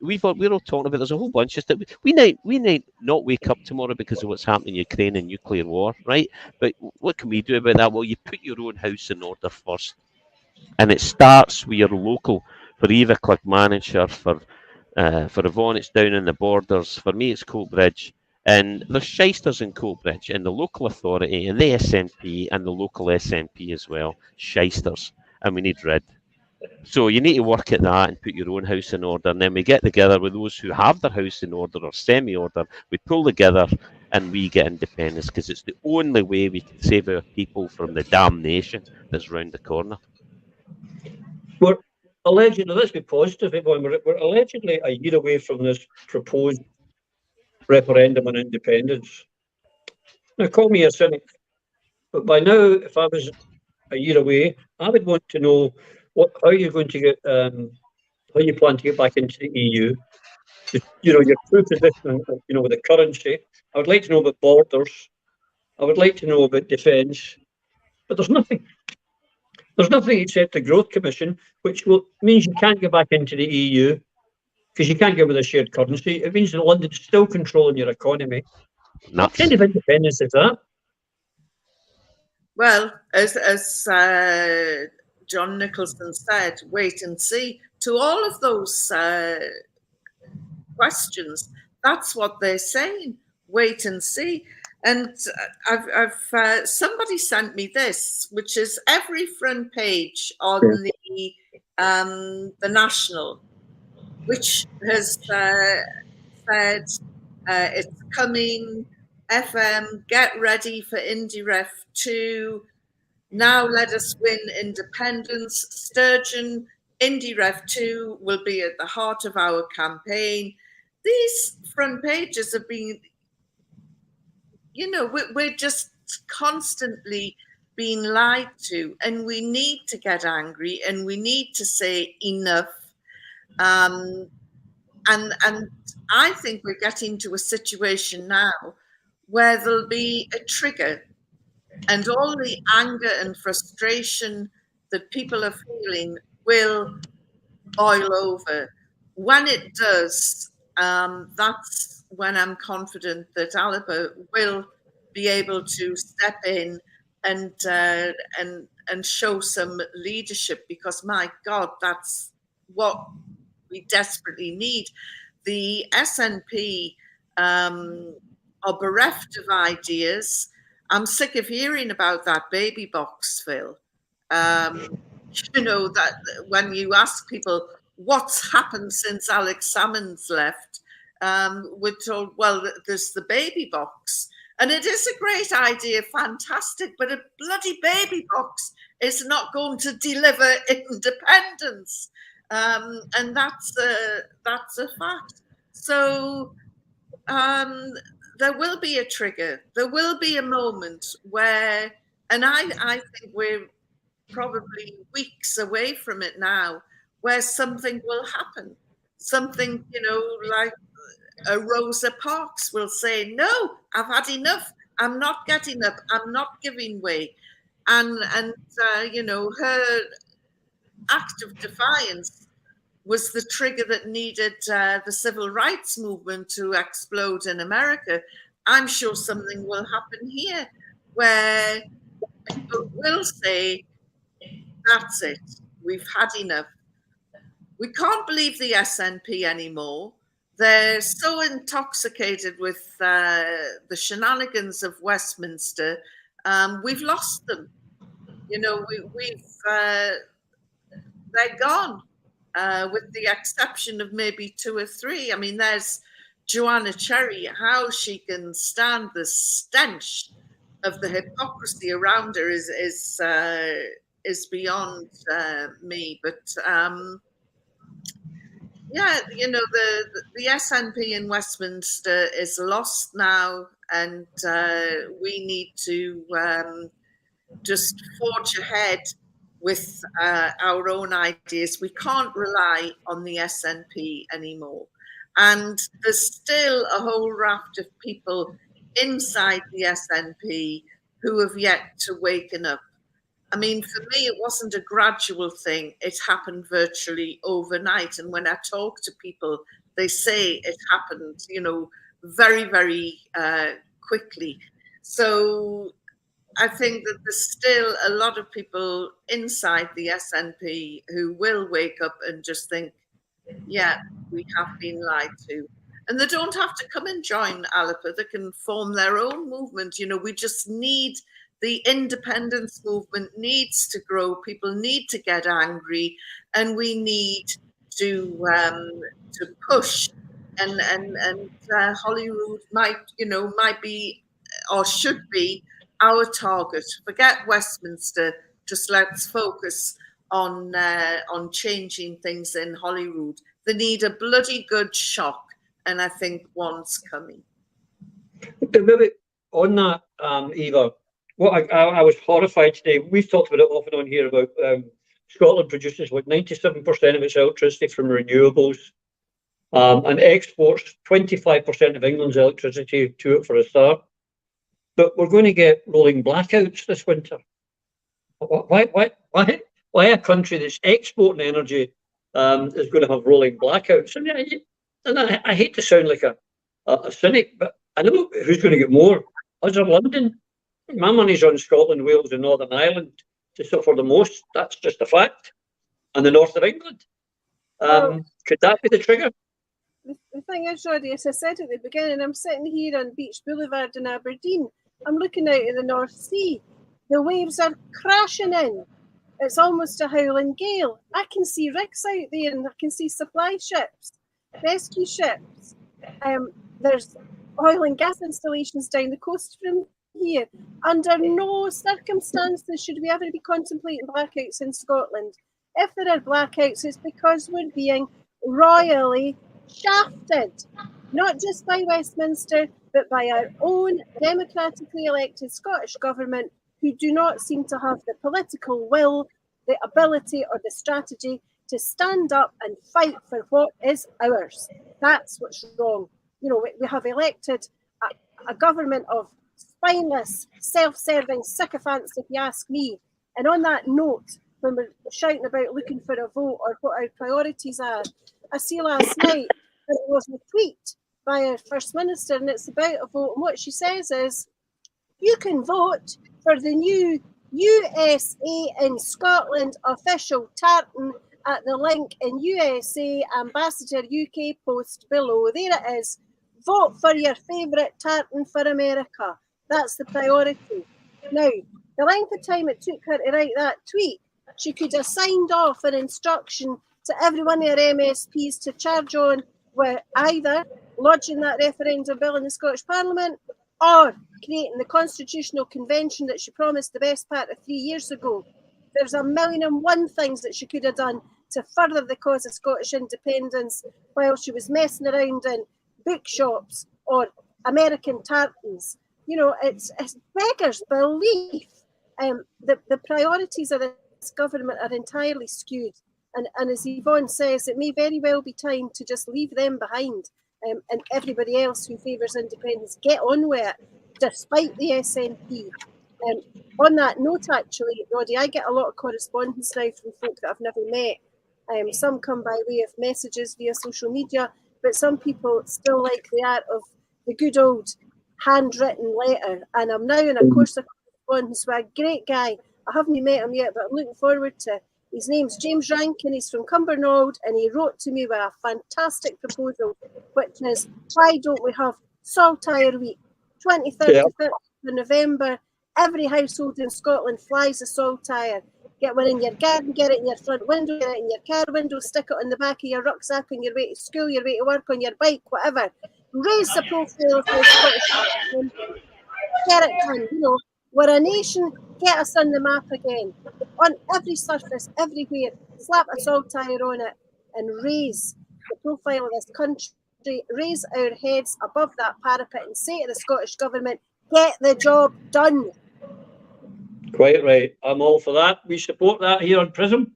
we're all talking about. There's a whole bunch of stuff. We might not wake up tomorrow because of what's happening in Ukraine and nuclear war, right? But what can we do about that? Well, you put your own house in order first, and it starts with your local. For Eva Clickmanager, for Yvonne, it's down in the borders. For me, it's Coatbridge. And there's shysters in Coatbridge, and the local authority, and the SNP, and the local SNP as well. Shysters, and we need rid. So you need to work at that and put your own house in order, and then we get together with those who have their house in order or semi-order. We pull together and we get independence, because it's the only way we can save our people from the damnation that's round the corner. We're allegedly, let's be positive, everyone. We're allegedly a year away from this proposed referendum on independence. Now, call me a cynic, but by now, if I was a year away, I would want to know how you're going to get, how you plan to get back into the EU. You know, your true position, you know, with the currency. I would like to know about borders. I would like to know about defence. But there's nothing. There's nothing except the Growth Commission, which means you can't get back into the EU because you can't get with a shared currency. It means that London's still controlling your economy. What kind of independence is that? Well, as John Nicholson said, wait and see. To all of those questions, that's what they're saying. Wait and see. And I've somebody sent me this, which is every front page on the National, which has said it's coming. FM, get ready for IndyRef 2. Now let us win independence. Sturgeon, IndyRef 2 will be at the heart of our campaign. These front pages have been, you know, we're just constantly being lied to, and we need to get angry and we need to say enough. And I think we're getting to a situation now where there'll be a trigger, and all the anger and frustration that people are feeling will boil over. When it does, that's when I'm confident that Alba will be able to step in and show some leadership, because my God, that's what we desperately need. The SNP are bereft of ideas. I'm sick of hearing about that baby box, Phil. you know, that when you ask people what's happened since Alex Salmons left, we're told, well, there's the baby box. And it is a great idea, fantastic, but a bloody baby box is not going to deliver independence. And that's a fact. So there will be a trigger. There will be a moment where, and I think we're probably weeks away from it now, where something will happen. Something, you know, like Rosa Parks will say, no, I've had enough. I'm not getting up. I'm not giving way. And you know, her act of defiance was the trigger that needed the civil rights movement to explode in America. I'm sure something will happen here where people will say, that's it, we've had enough. We can't believe the SNP anymore. They're so intoxicated with the shenanigans of Westminster. We've lost them. You know, they're gone, with the exception of maybe 2 or 3. I mean, there's Joanna Cherry. How she can stand the stench of the hypocrisy around her is beyond me. But yeah, you know, the SNP in Westminster is lost now, and we need to just forge ahead with our own ideas. We can't rely on the SNP anymore. And there's still a whole raft of people inside the SNP who have yet to waken up. I mean, for me, it wasn't a gradual thing. It happened virtually overnight. And when I talk to people, they say it happened, you know, very, very quickly. So I think that there's still a lot of people inside the SNP who will wake up and just think, yeah, we have been lied to. And they don't have to come and join ALIPA. They can form their own movement. You know, we just need, the independence movement needs to grow. People need to get angry, and we need to push. And Holyrood might be, or should be, our target. Forget Westminster. Just let's focus on changing things in Holyrood. They need a bloody good shock, and I think one's coming. Maybe on that, Eva, what I was horrified today. We've talked about it off and on here about Scotland produces like 97% of its electricity from renewables, and exports 25% of England's electricity to it for a start. But we're going to get rolling blackouts this winter. Why a country that's exporting energy is going to have rolling blackouts? And I hate to sound like a cynic, but I know who's going to get more. Us or London. My money's on Scotland, Wales, and Northern Ireland to suffer the most. That's just a fact. And the north of England. Could that be the trigger? The thing is, Roddy, as I said at the beginning, I'm sitting here on Beach Boulevard in Aberdeen. I'm looking out at the North Sea. The waves are crashing in. It's almost a howling gale. I can see rigs out there, and I can see supply ships, rescue ships. There's oil and gas installations down the coast from here. Under no circumstances should we ever be contemplating blackouts in Scotland. If there are blackouts, it's because we're being royally shafted, not just by Westminster, but by our own democratically elected Scottish government, who do not seem to have the political will, the ability, or the strategy to stand up and fight for what is ours. That's what's wrong. You know, we have elected a government of spineless, self-serving sycophants, if you ask me. And on that note, when we're shouting about looking for a vote or what our priorities are, I see last night that it was a tweet by our First Minister, and it's about a vote. And what she says is, you can vote for the new USA in Scotland official tartan at the link in USA Ambassador UK post below. There it is. Vote for your favourite tartan for America. That's the priority. Now, the length of time it took her to write that tweet, She could have signed off an instruction to every one of her MSPs to charge on with either lodging that referendum bill in the Scottish Parliament or creating the constitutional convention that she promised the best part of 3 years ago. There's a million and one things that she could have done to further the cause of Scottish independence while she was messing around in bookshops or American tartans. You know, it's beggars belief. The priorities of this government are entirely skewed. And as Yvonne says, it may very well be time to just leave them behind, and everybody else who favours independence get on with it, despite the SNP. On that note, actually, Roddy, I get a lot of correspondence now from folk that I've never met. Some come by way of messages via social media, but some people still like the art of the good old handwritten letter. And I'm now in a course of correspondence with a great guy. I haven't met him yet, but I'm looking forward to. His name's James Rankin, he's from Cumbernauld, and he wrote to me with a fantastic proposal, which is, why don't we have Saltire Week, 23rd to 30th of November. Every household in Scotland flies a saltire. Get one in your garden, get it in your front window, get it in your car window, stick it on the back of your rucksack on your way to school, your way to work, on your bike, whatever. Raise the profile of the Scottish, get it done, you know. We're a nation, get us on the map again. On every surface, everywhere, slap a saltire on it and raise the profile of this country, raise our heads above that parapet and say to the Scottish Government, get the job done. Quite right. I'm all for that. We support that here on Prism.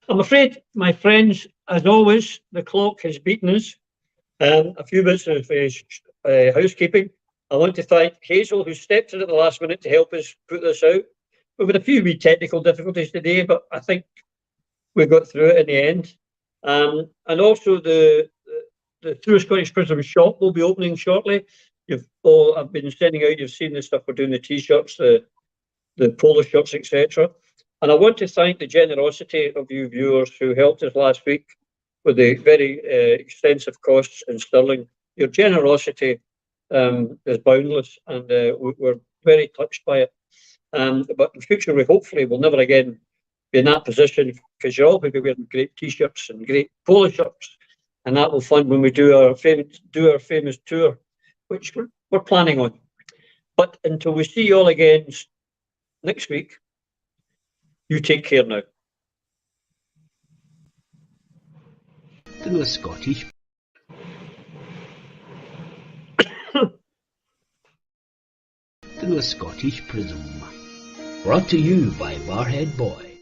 I'm afraid, my friends, as always, the clock has beaten us. A few bits of housekeeping. I want to thank Hazel, who stepped in at the last minute to help us put this out. We've had a few wee technical difficulties today, but I think we got through it in the end. And also the Through Scottish Prism shop will be opening shortly. I've been sending out, you've seen the stuff we're doing, the T-shirts, the polo shirts, etc. And I want to thank the generosity of you viewers who helped us last week with the very extensive costs in sterling. Your generosity is boundless, and we're very touched by it. But in future, we hopefully will never again be in that position, because you're all going to be wearing great T-shirts and great polo shirts, and that will fund when we do our famous tour, which we're planning on. But until we see you all again next week, you take care now. Through a Scottish Through a Scottish Prism. Brought to you by Barhead Boy.